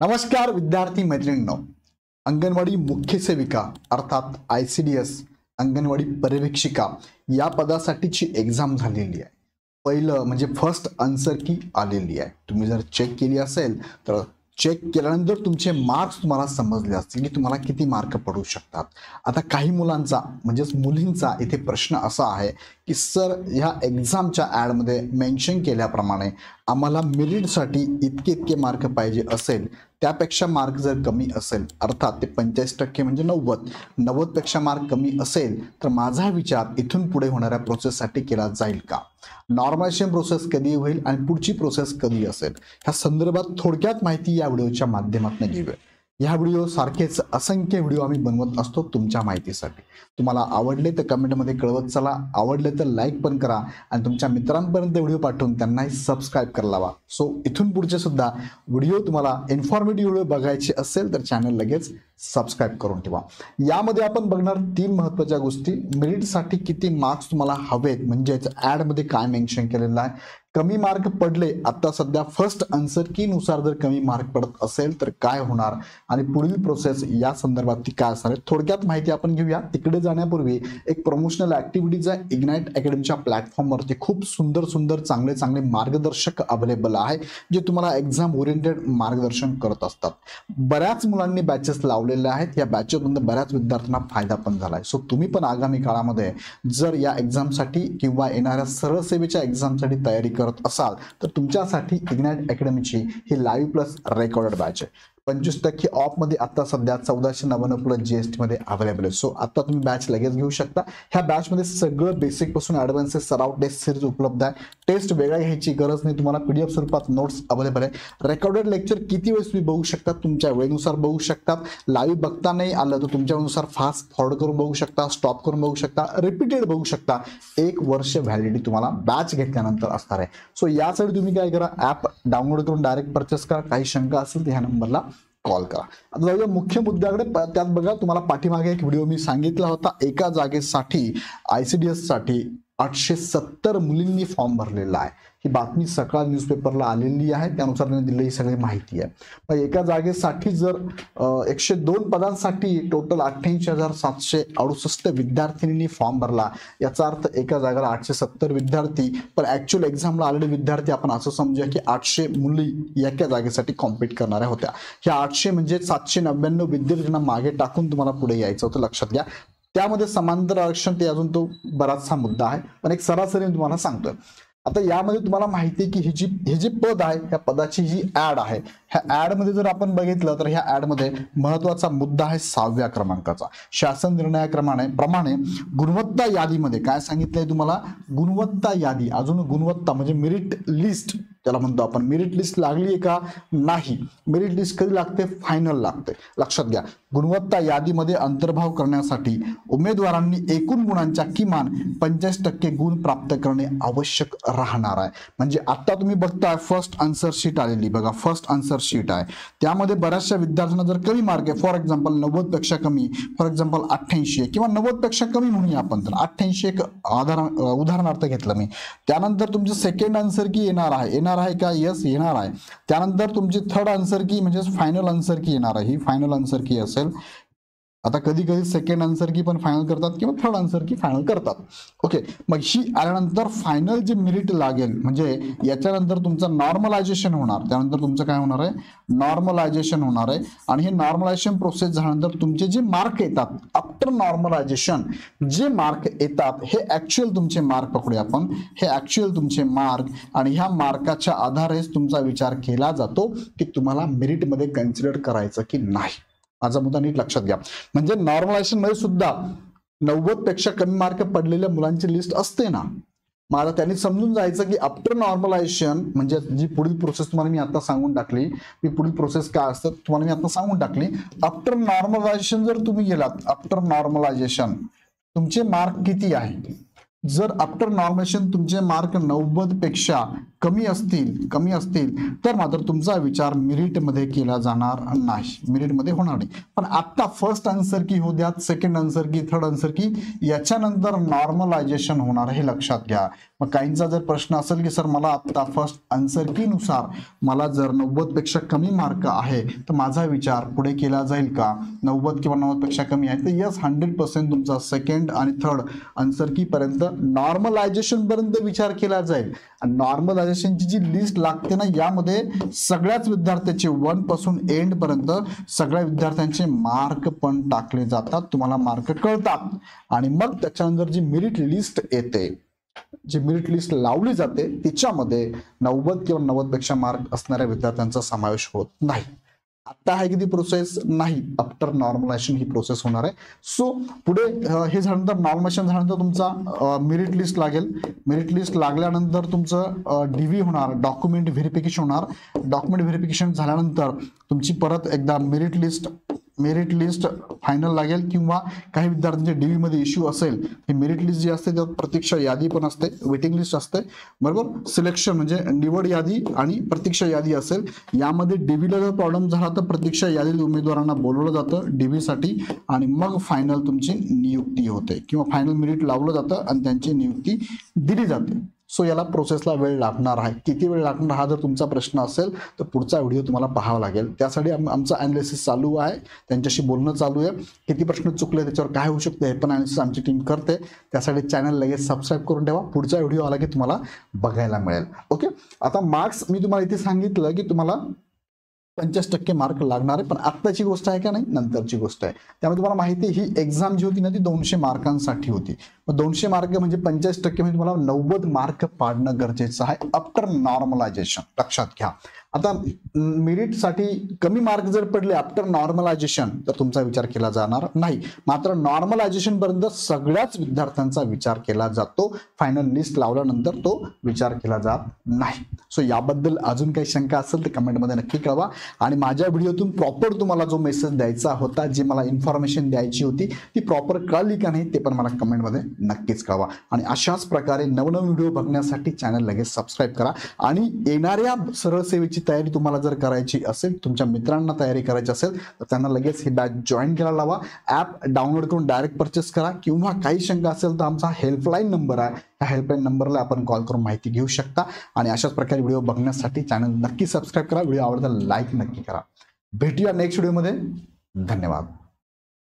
नमस्कार विद्यार्थी मैत्रिणींनो, अंगणवाडी मुख्य सेविका अर्थात ICDS अंगणवाडी पर्यवेक्षिका या पदासाठीची एक्झाम झालेली आहे। पहिलं म्हणजे फर्स्ट आन्सर की आलेली आहे। तुम्ही जर चेक केली असेल तर चेक केल्यानंतर तुमचे मार्क्स तुम्हाला समजले असतील की तुम्हाला किती मार्क पडू शकतात। आता काही मुलांचा म्हणजेच मुलींचा इथे प्रश्न असा आहे की सर ह्या एक्झामच्या ॲड मध्ये मेन्शन केल्याप्रमाणे आम्हाला मेरिटसाठी इतके मार्क पाहिजे असेल, त्यापेक्षा मार्क जर कमी असेल अर्थात ते 85% म्हणजे 90 पेक्षा मार्क कमी असेल तर माझा विचार इथून पुढे होणाऱ्या प्रोसेससाठी केला जाईल का, नॉर्मलायझेशन प्रोसेस कधी होईल आणि पुढची प्रोसेस कधी असेल, ह्या संदर्भात थोडक्यात माहिती या व्हिडिओच्या माध्यमातून घेऊया। ह्या व्हिडिओ सारखेच असंख्य व्हिडिओ आम्ही बनवत असतो तुमच्या माहितीसाठी। तुम्हाला आवडले तर कमेंटमध्ये कळवत चला, आवडले तर लाईक पण करा आणि तुमच्या मित्रांपर्यंत व्हिडिओ पाठवून त्यांनाही सबस्क्राईब करायला लावा। सो इथून पुढचे सुद्धा व्हिडिओ तुम्हाला इन्फॉर्मेटिव्ह व्हिडिओ बघायचे असेल तर चॅनल लगेच सबस्क्राईब करून ठेवा। यामध्ये आपण बघणार 3 महत्त्वाच्या गोष्टी। मेरिटसाठी किती मार्क्स तुम्हाला हवेत म्हणजेच ॲड मध्ये काय मेन्शन केलेलं आहे, कमी मार्क पडले आता सध्या फर्स्ट आन्सर की नुसार जर कमी मार्क पडत असेल तर काय होणार आणि पुढील प्रोसेस या संदर्भात ती काय असणार आहे थोडक्यात माहिती आपण घेऊया। तिकडे जाण्यापूर्वी एक प्रमोशनल ॲक्टिव्हिटीज आहे इग्नाइट अकॅडमीच्या प्लॅटफॉर्मवरती खूप सुंदर चांगले मार्गदर्शक अवेलेबल आहे जे तुम्हाला एक्झाम ओरिएंटेड मार्गदर्शन करत असतात। बऱ्याच मुलांनी बॅचेस लावलेले आहेत, या बॅचेसमधून बऱ्याच विद्यार्थ्यांना फायदा पण झाला आहे। सो तुम्ही पण आगामी काळामध्ये जर या एक्झामसाठी किंवा येणाऱ्या सरळ सेवेच्या एक्झामसाठी तयारी करत असाल तर तुमच्यासाठी इग्नाइट अकॅडमीची ही लाईव्ह प्लस रेकॉर्डेड बॅच आहे। 25% ऑफ मध्ये आता सध्या 1499 प्लस GST मध्ये अवेलेबल आहे। सो आता तुम्ही बॅच लगेच घेऊ शकता। ह्या बॅच मध्ये सगळं बेसिक पासून ॲडव्हान्स सराव टेस्ट सिरीज उपलब्ध आहे। टेस्ट वेगळा घ्यायची गरज नाही, तुम्हाला PDF स्वरूपात नोट्स अवेलेबल आहे। रेकॉर्डेड लेक्चर किती वेळेस तुम्ही बघू शकता, तुमच्या वेळेनुसार बघू शकता। लाईव्ह बघता नाही आलं तर तुमच्या वेळेनुसार फास्ट फॉरवर्ड करून बघू शकता, स्टॉप करून बघू शकता, रिपीटेड बघू शकता। 1 वर्ष व्हॅलिडिटी तुम्हाला बॅच घेतल्यानंतर असणार आहे। सो यासाठी तुम्ही काय करा, ॲप डाउनलोड करून डायरेक्ट परचेस करा। काही शंका असेल तर ह्या नंबरला कॉल करा। आता जाऊया मुख्य मुद्द्याकडे। त्यात बघा तुम्हाला पाठीमागे एक व्हिडिओ मी सांगितला होता, एका जागेसाठी ICDS साठी 870 मुलींनी फॉर्म भरलेला आहे। ही बातमी सकाळ न्यूजपेपरला आलेली आहे, त्यानुसार त्यांनी दिलेली सगळी माहिती आहे। पण एका जागेसाठी जर 102 पदांसाठी टोटल 88,768 विद्यार्थिनींनी फॉर्म भरला, याचा अर्थ एका जागेला 870 विद्यार्थी, पण ऍक्च्युअल एक्झामला आलेले विद्यार्थी आपण असं समजूया की 800 मुली एका जागेसाठी कॉम्पीट करणाऱ्या होत्या। ह्या 800 म्हणजे 799 विद्यार्थ्यांना मागे टाकून तुम्हाला पुढे यायचं होतं, लक्षात घ्या। त्यामध्ये समांतर आरक्षण ते अजून तो बराचसा मुद्दा आहे, पण एक सरासरी तुम्हाला सांगतोय। आता यामध्ये तुम्हाला माहिती आहे की हे जे पद आहे, ह्या पदाची जी ॲड आहे, ह्या ॲड मध्ये जर आपण बघितलं तर ह्या ॲड मध्ये महत्त्वाचा मुद्दा आहे 6व्या क्रमांकाचा। शासन निर्णयाप्रमाणे गुणवत्ता यादीमध्ये काय सांगितलंय तुम्हाला, गुणवत्ता यादी, अजून गुणवत्ता म्हणजे मेरिट लिस्ट त्याला म्हणतो आपण। मेरिट लिस्ट लागली आहे का, नाही। मेरिट लिस्ट कधी लागते, फायनल लागते, लक्षात घ्या। गुणवत्ता यादीमध्ये अंतर्भाव करण्यासाठी उमेदवारांनी एकूण गुणांच्या किमान 85% गुण प्राप्त करणे आवश्यक राहणार आहे। म्हणजे आता तुम्ही बघताय फर्स्ट आन्सर शीट आलेली बघा, फर्स्ट आन्सर शीट आहे, त्यामध्ये बऱ्याचशा विद्यार्थ्यांना जर कमी मार्क आहे, फॉर एक्झाम्पल 90 पेक्षा कमी, फॉर एक्झाम्पल 88 किंवा 90 पेक्षा कमी म्हणूया आपण, तर 88 एक उदाहरणार्थ घेतलं मी। त्यानंतर तुमचं सेकंड आन्सर की येणार आहे का, यस येणार आहे। त्यानंतर तुमची थर्ड आन्सर की म्हणजे फायनल आन्सर की येणार आहे, ही फायनल आन्सर की असेल। आता कधी सेकंड आन्सर की पण फायनल करतात किंवा थर्ड आन्सर की फायनल करतात, ओके। मग ही आल्यानंतर फायनल जे मेरिट लागेल म्हणजे याच्यानंतर तुमचं नॉर्मलायझेशन होणार, त्यानंतर तुमचं काय होणार आहे, नॉर्मलायझेशन होणार आहे। आणि हे नॉर्मलायझेशन प्रोसेस झाल्यानंतर तुमचे जे मार्क येतात आफ्टर नॉर्मलायझेशन, जे मार्क येतात हे ऍक्च्युअल तुमचे मार्क पकडूया आपण, हे ऍक्च्युअल तुमचे मार्क, आणि ह्या मार्काच्या आधारेच तुमचा विचार केला जातो की तुम्हाला मेरिटमध्ये कन्सिडर करायचं की नाही। माझा मुद्दा नीट लक्षात घ्या। म्हणजे नॉर्मलायझेशन मध्ये सुद्धा 90 पेक्षा कमी मार्क पडलेल्या मुलांची लिस्ट असते ना, मला त्यांनी समजून जायचं की आफ्टर नॉर्मलायझेशन म्हणजे जी पुढील प्रोसेस तुम्हाला मी आता सांगून टाकली, मी पुढील प्रोसेस काय असतं तुम्हाला मी आता सांगून टाकली। आफ्टर नॉर्मलायझेशन जर तुम्ही गेलात, आफ्टर नॉर्मलायझेशन तुमचे मार्क किती आहे, जर आफ्टर नॉर्मलायझेशन तुमचे मार्क 90 पेक्षा कमी असतील तर मात्र तुमचा विचार मेरिटमध्ये केला जाणार नाही, मेरिटमध्ये होणार नाही. पण आता फर्स्ट आन्सर की होऊ द्यात, सेकंड आन्सर की, थर्ड आन्सर की, याच्यानंतर नॉर्मलायझेशन होणार हे लक्षात घ्या. मग काहींचा जर प्रश्न असेल की सर मला आता फर्स्ट आन्सर की नुसार मला जर 90 पेक्षा कमी मार्क आहे तर माझा विचार पुढे केला जाईल का, 90 किंवा 90 पेक्षा कमी आहे तर यस 100% तुमचा सेकंड आणि थर्ड आन्सर की पर्यंत नॉर्मलायझेशन पर्यंत विचार केला जाईल. आणि नॉर्मलायझेशनची जी लिस्ट लागते ना, यामध्ये सगळ्याच विद्यार्थ्यांचे 1 पासून एंड पर्यंत सगळ्या विद्यार्थ्यांचे मार्क पण टाकले जातात, तुम्हाला मार्क कळतात. आणि मग त्याच्यानंतर जी मेरिट लिस्ट येते, जी मेरिट लिस्ट लावली जाते तिच्यामध्ये 90 किंवा 90 पेक्षा मार्क असणाऱ्या विद्यार्थ्यांचा समावेश होत नाही. आता आहे किती प्रोसेस नाही, आफ्टर नॉर्मलायझेशन ही प्रोसेस होणार आहे. सो पुढे हे झाल्यानंतर नॉर्मलायझेशन झाल्यानंतर तुमचा मेरिट लिस्ट लागेल. मेरिट लिस्ट लागल्यानंतर तुमचं डीव्ही होणार, डॉक्युमेंट व्हेरिफिकेशन होणार. डॉक्युमेंट व्हेरिफिकेशन झाल्यानंतर तुमची परत एकदा मेरिट लिस्ट फायनल लागेल, किंवा काही विद्यार्थ्यांचे डीव्ही मध्ये इश्यू असेल, ही मेरिट लिस्ट जी असते त्यात प्रतीक्षा यादी पण असते, वेटिंग लिस्ट असते, बरोबर. सिलेक्शन म्हणजे निवड यादी आणि प्रतीक्षा यादी असेल. यामध्ये डीव्हीला जर प्रॉब्लेम झाला तर प्रतीक्षा यादीत उमेदवारांना बोलवलं जातं डीव्ही साठी, आणि मग फायनल तुमची नियुक्ती होते किंवा फायनल मेरिट लावलं जातं आणि त्यांची नियुक्ती दिली जाते. सो याला प्रोसेसला वेळ लागणार आहे. किती वेळ लागणार हा जर तुमचा प्रश्न असेल तर पुढचा व्हिडिओ तुम्हाला पाहावा लागेल. त्यासाठी आमचं अनालिसिस चालू आहे, त्यांच्याशी बोलणं चालू आहे. किती प्रश्न चुकले, त्याच्यावर काय होऊ शकते हे पण अनालिसिस आमची टीम करते. त्यासाठी चॅनल लगेच सबस्क्राईब करून ठेवा, पुढचा व्हिडिओ आला की तुम्हाला बघायला मिळेल. ओके, आता मार्क्स मी तुम्हाला इथे सांगितलं की तुम्हाला 50% मार्क लागणार आहे, पण आत्ताची गोष्ट आहे का नाही, नंतरची गोष्ट आहे. त्यामुळे तुम्हाला माहिती आहे ही एक्झाम जी होती ना ती 200 मार्कांसाठी होती. मग 200 मार्क म्हणजे 50% म्हणजे तुम्हाला 90 मार्क पाडणं गरजेचं आहे आफ्टर नॉर्मलायझेशन, लक्षात घ्या. आता मेरिटसाठी कमी मार्क जर पडले आफ्टर नॉर्मलायझेशन तर तुमचा विचार केला जाणार नाही, मात्र नॉर्मलायझेशन पर्यंत सगळ्याच विद्यार्थ्यांचा विचार केला जातो. फायनल लिस्ट लावल्यानंतर तो विचार केला जात नाही. सो याबद्दल अजून काही शंका असेल तर कमेंटमध्ये नक्की कळवा. आणि माझ्या व्हिडिओतून प्रॉपर तुम्हाला जो मेसेज द्यायचा होता, जी मला इन्फॉर्मेशन द्यायची होती ती प्रॉपर कळली का नाही ते पण मला कमेंटमध्ये नक्कीच कळवा. आणि अशाच प्रकारे नवनवीन व्हिडिओ बघण्यासाठी चॅनल लगेच सबस्क्राईब करा. आणि येणाऱ्या सरळ सेवेची तयारी तुम्हाला जर करायची असेल, तुमच्या मित्रांना तयारी करायची असेल तर त्यांना लगेच ही बॅच जॉईन करायला लावा. ॲप डाउनलोड करून डायरेक्ट परचेस करा, किंवा काही शंका असेल तर आमचा हेल्पलाईन नंबर आहे, ह्या हेल्पलाईन नंबरला आपण कॉल करून माहिती घेऊ शकता. आणि अशाच प्रकारे व्हिडिओ बघण्यासाठी चॅनल नक्की सबस्क्राईब करा, व्हिडिओ आवडता लाईक नक्की करा. भेटूया नेक्स्ट व्हिडिओमध्ये. धन्यवाद.